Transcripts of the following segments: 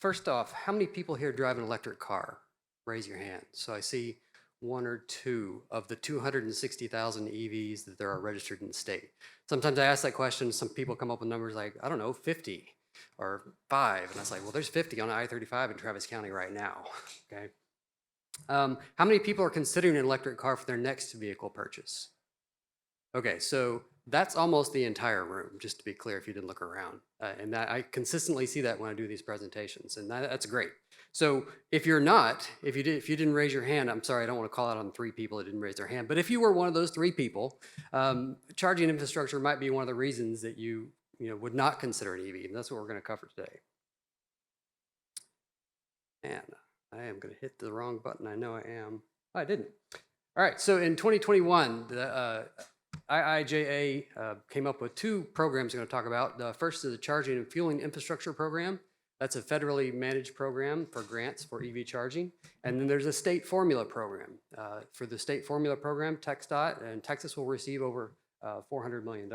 First off, how many people here drive an electric car? Raise your hand. So I see one or two of the 260,000 EVs that there are registered in the state. Sometimes I ask that question, some people come up with numbers like, I don't know, 50 or 5. And I was like, well, there's 50 on I-35 in Travis County right now, okay? How many people are considering an electric car for their next vehicle purchase? Okay, so that's almost the entire room, just to be clear, if you didn't look around. And that I consistently see that when I do these presentations, and that's great. So if you're not, if you didn't raise your hand, I'm sorry, I don't want to call out on 3 people that didn't raise their hand, but if you were one of those 3 people, charging infrastructure might be one of the reasons that you would not consider an EV, and that's what we're going to cover today. And I am going to hit the wrong button. I know I am. Oh, I didn't. All right, so in 2021, the IIJA came up with 2 programs we're going to talk about. The first is the Charging and Fueling Infrastructure Program. That's a federally managed program for grants for EV charging. And then there's a state formula program. For the state formula program, TxDOT and Texas will receive over $400 million.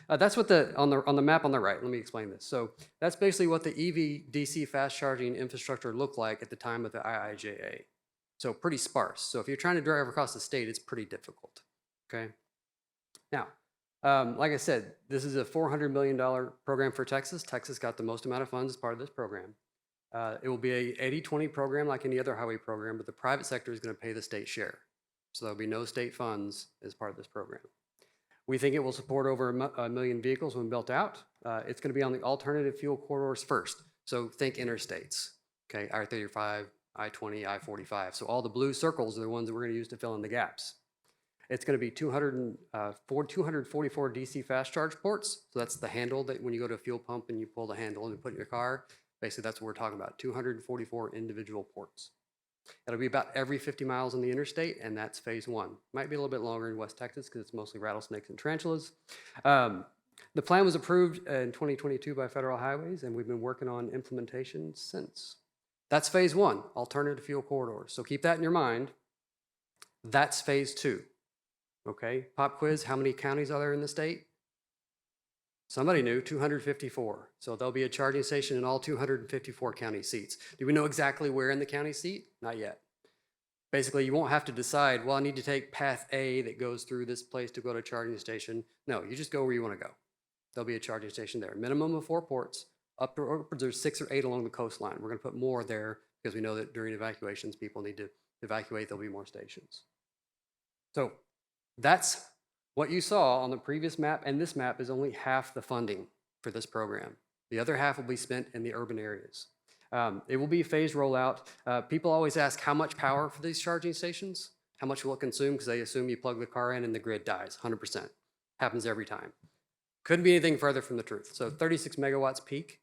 That's what on the map on the right. Let me explain this. So that's basically what the EV DC fast charging infrastructure looked like at the time of the IIJA. So pretty sparse. So if you're trying to drive across the state, it's pretty difficult. Okay. Now, like I said, this is a $400 million program for Texas. Texas got the most amount of funds as part of this program. It will be a 80-20 program like any other highway program, but the private sector is going to pay the state share. So there'll be no state funds as part of this program. We think it will support over a million vehicles when built out. It's going to be on the alternative fuel corridors first. So think interstates, okay, I-35, I-20, I-45. So all the blue circles are the ones that we're going to use to fill in the gaps. It's going to be 244 DC fast charge ports. So that's the handle that when you go to a fuel pump and you pull the handle and put in your car, basically that's what we're talking about, 244 individual ports. It'll be about every 50 miles on the interstate, and that's phase 1. Might be a little bit longer in West Texas because it's mostly rattlesnakes and tarantulas. The plan was approved in 2022 by Federal Highways, and we've been working on implementation since. That's phase 1, alternative fuel corridors. So keep that in your mind. That's phase 2. Okay, pop quiz, how many counties are there in the state? Somebody knew, 254. So there'll be a charging station in all 254 county seats. Do we know exactly where in the county seat? Not yet. Basically, you won't have to decide, well, I need to take path A that goes through this place to go to a charging station. No, you just go where you want to go. There'll be a charging station there. Minimum of 4 ports, upwards of 6 or 8 along the coastline. We're going to put more there because we know that during evacuations, people need to evacuate. There'll be more stations. So that's what you saw on the previous map, and this map is only half the funding for this program. The other half will be spent in the urban areas. It will be a phased rollout. People always ask how much power for these charging stations? How much will it consume? Because they assume you plug the car in and the grid dies, 100%. Happens every time. Couldn't be anything further from the truth. So 36 megawatts peak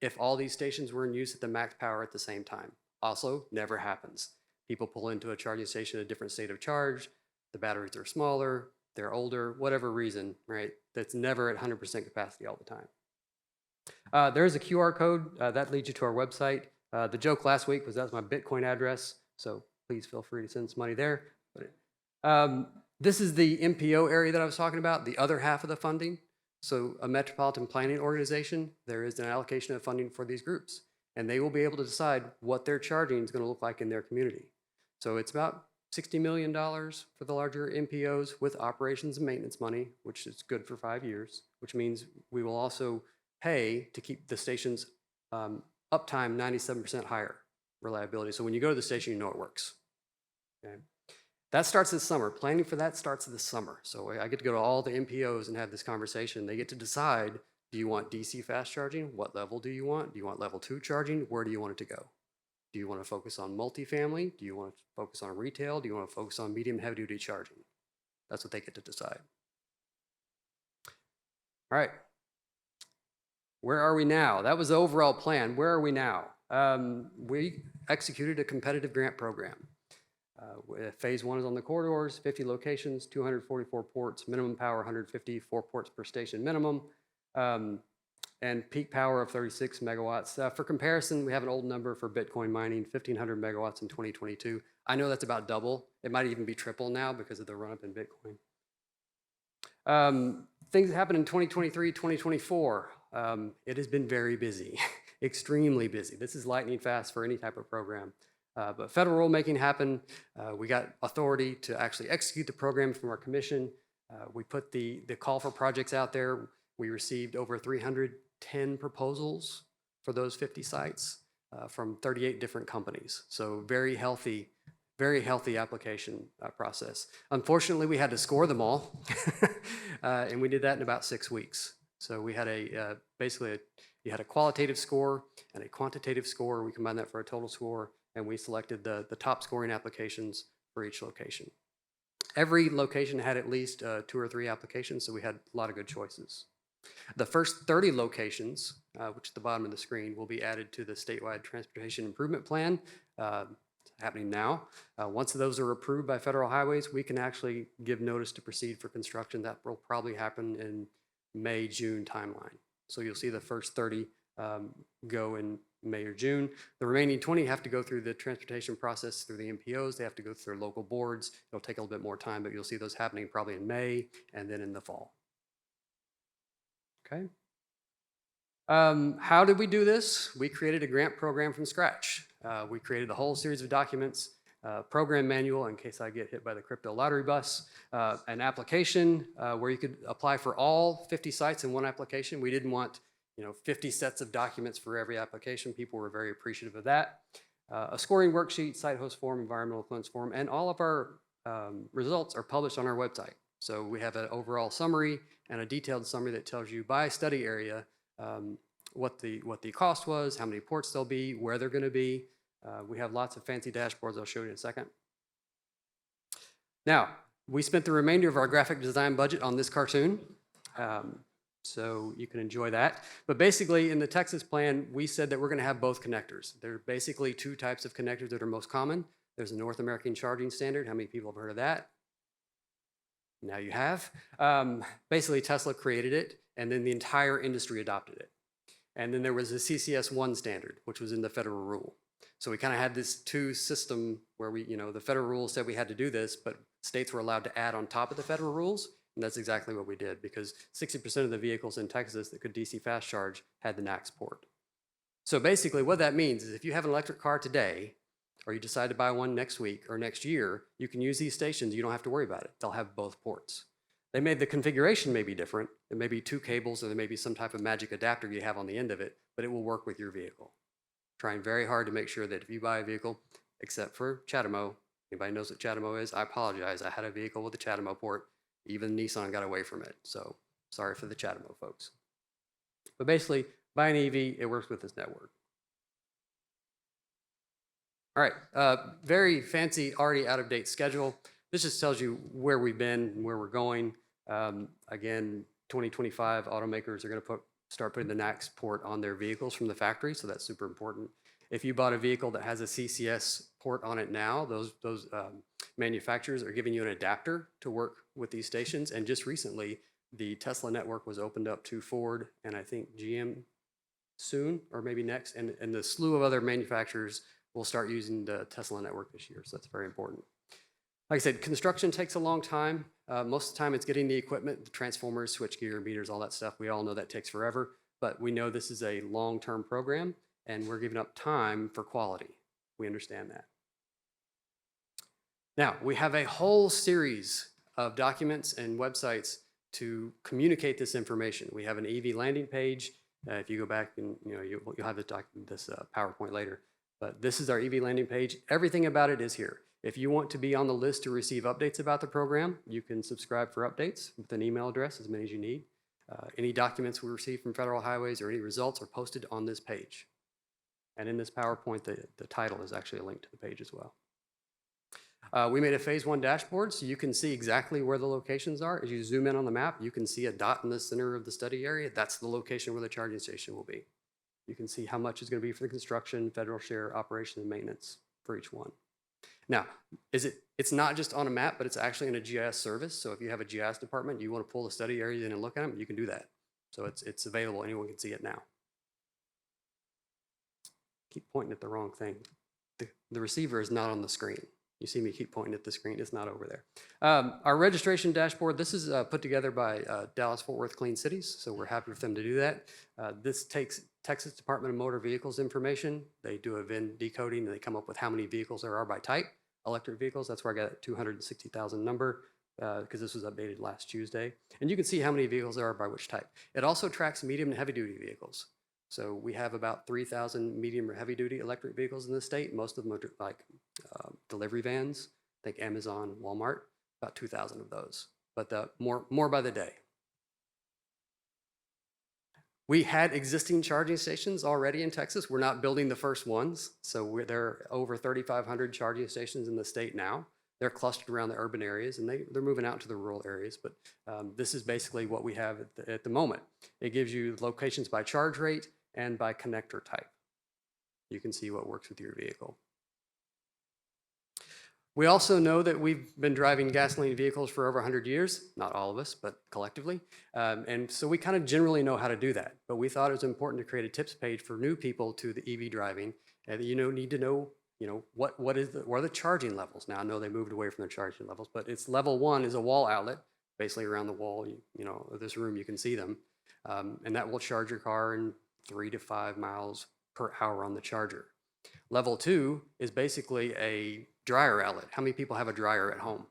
if all these stations were in use at the max power at the same time. Also, never happens. People pull into a charging station at a different state of charge. The batteries are smaller, they're older, whatever reason, right? That's never at 100% capacity all the time. There's a QR code that leads you to our website. The joke last week was that's my Bitcoin address, so please feel free to send some money there. This is the MPO area that I was talking about, the other half of the funding. So a metropolitan planning organization, there is an allocation of funding for these groups, and they will be able to decide what their charging is going to look like in their community. So it's about $60 million for the larger MPOs with operations and maintenance money, which is good for 5 years, which means we will also pay to keep the station's uptime 97% higher reliability. So when you go to the station, you know it works. Okay. That starts this summer. Planning for that starts this summer. So I get to go to all the MPOs and have this conversation. They get to decide, do you want DC fast charging? What level do you want? Do you want level 2 charging? Where do you want it to go? Do you want to focus on multifamily? Do you want to focus on retail? Do you want to focus on medium heavy duty charging? That's what they get to decide. All right. Where are we now? That was the overall plan. Where are we now? We executed a competitive grant program. Phase 1 is on the corridors, 50 locations, 244 ports, minimum power 154 ports per station minimum. And peak power of 36 megawatts. For comparison, we have an old number for Bitcoin mining, 1,500 megawatts in 2022. I know that's about double. It might even be triple now because of the run-up in Bitcoin. Things that happened in 2023, 2024. It has been very busy. extremely busy. This is lightning fast for any type of program. But federal rulemaking happened. We got authority to actually execute the program from our commission. We put the call for projects out there. We received over 310 proposals for those 50 sites from 38 different companies. So very healthy application process. Unfortunately, we had to score them all, and we did that in about 6 weeks. So we had you had a qualitative score and a quantitative score. We combined that for a total score, and we selected the top scoring applications for each location. Every location had at least 2 or 3 applications, so we had a lot of good choices. The first 30 locations, which is the bottom of the screen, will be added to the statewide transportation improvement plan. Happening now. Once those are approved by Federal Highways, we can actually give notice to proceed for construction. That will probably happen in May, June timeline. So you'll see the first 30 go in May or June. The remaining 20 have to go through the transportation process through the MPOs. They have to go through their local boards. It'll take a little bit more time, but you'll see those happening probably in May and then in the fall. Okay. How did we do this? We created a grant program from scratch. We created a whole series of documents, program manual in case I get hit by the crypto lottery bus, an application where you could apply for all 50 sites in one application. We didn't want 50 sets of documents for every application. People were very appreciative of that. A scoring worksheet, site host form, environmental influence form, and all of our results are published on our website. So we have an overall summary and a detailed summary that tells you by study area what the cost was, how many ports there'll be, where they're going to be. We have lots of fancy dashboards I'll show you in a second. Now, we spent the remainder of our graphic design budget on this cartoon, so you can enjoy that. But basically, in the Texas plan, we said that we're going to have both connectors. There are basically 2 types of connectors that are most common. There's a North American Charging Standard. How many people have heard of that? Now you have. Basically, Tesla created it, and then the entire industry adopted it. And then there was a CCS1 standard, which was in the federal rule. So we kind of had this 2 system where the federal rules said we had to do this, but states were allowed to add on top of the federal rules. And that's exactly what we did, because 60% of the vehicles in Texas that could DC fast charge had the NACS port. So basically what that means is if you have an electric car today, or you decide to buy one next week or next year, you can use these stations. You don't have to worry about it. They'll have both ports. They made the configuration may be different. There may be 2 cables, or there may be some type of magic adapter you have on the end of it, but it will work with your vehicle. Trying very hard to make sure that if you buy a vehicle, except for CHAdeMO, anybody knows what CHAdeMO is? I apologize. I had a vehicle with a CHAdeMO port. Even Nissan got away from it. So sorry for the CHAdeMO folks. But basically, buy an EV, it works with this network. All right, very fancy, already out-of-date schedule. This just tells you where we've been and where we're going. Again, 2025, automakers are going to start putting the NACS port on their vehicles from the factory, so that's super important. If you bought a vehicle that has a CCS port on it now, those manufacturers are giving you an adapter to work with these stations. And just recently, the Tesla network was opened up to Ford and I think GM soon, or maybe next, and the slew of other manufacturers will start using the Tesla network this year, so that's very important. Like I said, construction takes a long time. Most of the time it's getting the equipment, the transformers, switchgear, meters, all that stuff. We all know that takes forever, but we know this is a long-term program and we're giving up time for quality. We understand that. Now, we have a whole series of documents and websites to communicate this information. We have an EV landing page. If you go back and you'll have this PowerPoint later, but this is our EV landing page. Everything about it is here. If you want to be on the list to receive updates about the program, you can subscribe for updates with an email address, as many as you need. Any documents we receive from Federal Highways or any results are posted on this page. And in this PowerPoint, the title is actually a link to the page as well. We made a phase 1 dashboard, so you can see exactly where the locations are. As you zoom in on the map, you can see a dot in the center of the study area. That's the location where the charging station will be. You can see how much is going to be for the construction, federal share, operation, and maintenance for each one. Now, it's not just on a map, but it's actually in a GIS service. So if you have a GIS department, you want to pull the study areas in and look at them, you can do that. So it's available. Anyone can see it now. Keep pointing at the wrong thing. The receiver is not on the screen. You see me keep pointing at the screen. It's not over there. Our registration dashboard, this is put together by Dallas-Fort Worth Clean Cities, so we're happy for them to do that. This takes Texas Department of Motor Vehicles information. They do a VIN decoding, and they come up with how many vehicles there are by type. Electric vehicles, that's where I got that 260,000 number, because this was updated last Tuesday. And you can see how many vehicles there are by which type. It also tracks medium and heavy-duty vehicles. So we have about 3,000 medium or heavy-duty electric vehicles in the state. Most of them are like delivery vans, like Amazon, Walmart, about 2,000 of those, but more by the day. We had existing charging stations already in Texas. We're not building the first ones. So there are over 3,500 charging stations in the state now. They're clustered around the urban areas, and they're moving out to the rural areas. But this is basically what we have at the moment. It gives you locations by charge rate and by connector type. You can see what works with your vehicle. We also know that we've been driving gasoline vehicles for over 100 years, not all of us, but collectively. And so we kind of generally know how to do that. But we thought it was important to create a tips page for new people to the EV driving. And need to know, what are the charging levels? Now I know they moved away from the charging levels, but it's level 1 is a wall outlet, basically around the wall, of this room, you can see them. And that will charge your car in 3 to 5 miles per hour on the charger. Level 2 is basically a dryer outlet. How many people have a dryer at home?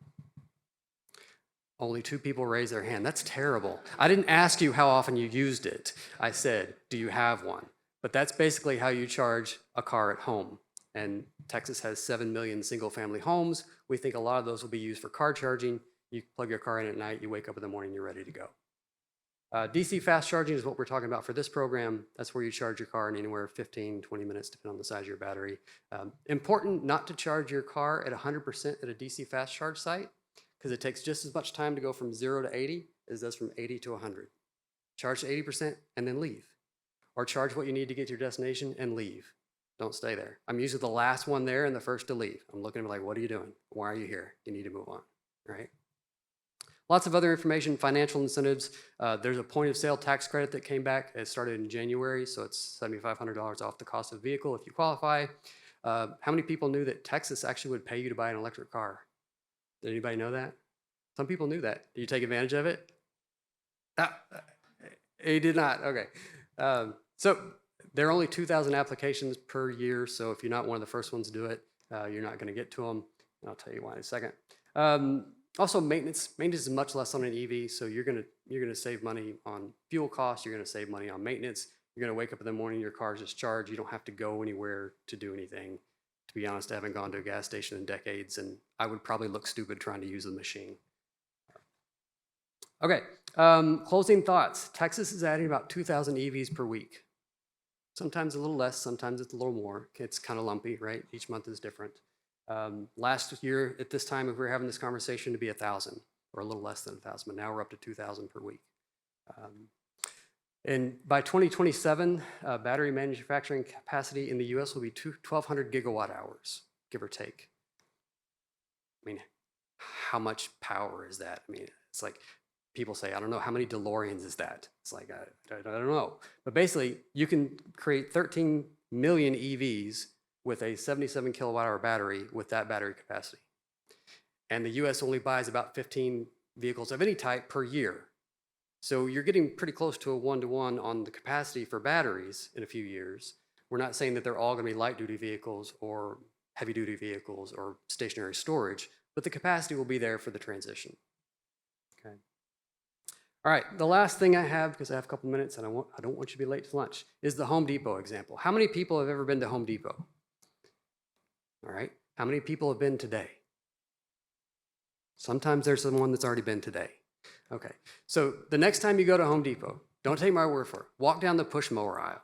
Only 2 people raised their hand. That's terrible. I didn't ask you how often you used it. I said, do you have one? But that's basically how you charge a car at home. And Texas has 7 million single-family homes. We think a lot of those will be used for car charging. You plug your car in at night, you wake up in the morning, you're ready to go. DC fast charging is what we're talking about for this program. That's where you charge your car in anywhere 15, 20 minutes, depending on the size of your battery. Important not to charge your car at 100% at a DC fast charge site, because it takes just as much time to go from 0 to 80 as it does from 80 to 100. Charge to 80% and then leave. Or charge what you need to get to your destination and leave. Don't stay there. I'm usually the last one there and the first to leave. I'm looking at them like, what are you doing? Why are you here? You need to move on, right? Lots of other information, financial incentives. There's a point of sale tax credit that came back. It started in January, so it's $7,500 off the cost of the vehicle if you qualify. How many people knew that Texas actually would pay you to buy an electric car? Did anybody know that? Some people knew that. Did you take advantage of it? You did not, okay. So there are only 2,000 applications per year, so if you're not one of the first ones to do it, you're not gonna get to them. I'll tell you why in a second. Also, maintenance is much less on an EV, so you're gonna save money on fuel costs. You're gonna save money on maintenance. You're gonna wake up in the morning, your car's just charged. You don't have to go anywhere to do anything. To be honest, I haven't gone to a gas station in decades, and I would probably look stupid trying to use the machine. Okay, closing thoughts. Texas is adding about 2,000 EVs per week. Sometimes a little less, sometimes it's a little more. It's kind of lumpy, right? Each month is different. Last year at this time, if we were having this conversation, to be 1,000 or a little less than 1,000, but now we're up to 2,000 per week. And by 2027, battery manufacturing capacity in the US will be 1,200 gigawatt hours, give or take. I mean, how much power is that? I mean, it's like people say, I don't know, how many DeLoreans is that? It's like, I don't know. But basically, you can create 13 million EVs with a 77 kilowatt hour battery with that battery capacity. And the US only buys about 15 vehicles of any type per year. So you're getting pretty close to a 1-to-1 on the capacity for batteries in a few years. We're not saying that they're all gonna be light duty vehicles or heavy duty vehicles or stationary storage, but the capacity will be there for the transition. Okay. All right, the last thing I have, because I have a couple minutes and I don't want you to be late to lunch, is the Home Depot example. How many people have ever been to Home Depot? All right, how many people have been today? Sometimes there's someone that's already been today. Okay, so the next time you go to Home Depot, don't take my word for it, walk down the push mower aisle,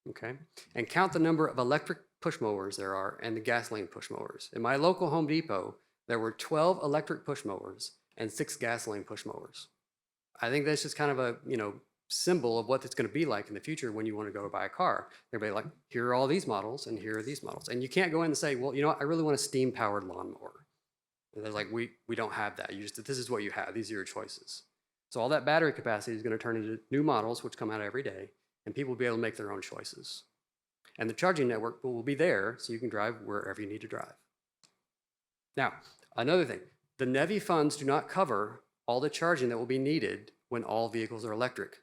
okay? And count the number of electric push mowers there are and the gasoline push mowers. In my local Home Depot, there were 12 electric push mowers and 6 gasoline push mowers. I think that's just kind of a, symbol of what it's gonna be like in the future when you wanna go buy a car. Everybody like, here are all these models and here are these models. And you can't go in and say, well, you know what, I really want a steam powered lawnmower. And they're like, we don't have that. This is what you have. These are your choices. So all that battery capacity is going to turn into new models, which come out every day, and people will be able to make their own choices. And the charging network will be there so you can drive wherever you need to drive. Now, another thing, the NEVI funds do not cover all the charging that will be needed when all vehicles are electric.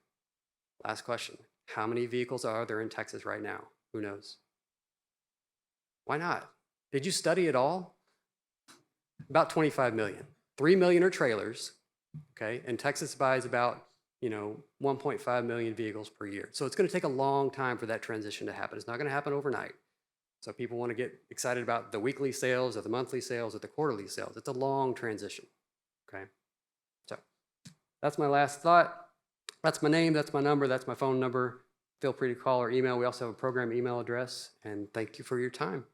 Last question, how many vehicles are there in Texas right now? Who knows? Why not? Did you study it all? About 25 million. 3 million are trailers, okay? And Texas buys about, 1.5 million vehicles per year. So it's going to take a long time for that transition to happen. It's not going to happen overnight. So people want to get excited about the weekly sales or the monthly sales or the quarterly sales. It's a long transition, okay? So that's my last thought. That's my name, that's my number, that's my phone number. Feel free to call or email. We also have a program email address. And thank you for your time.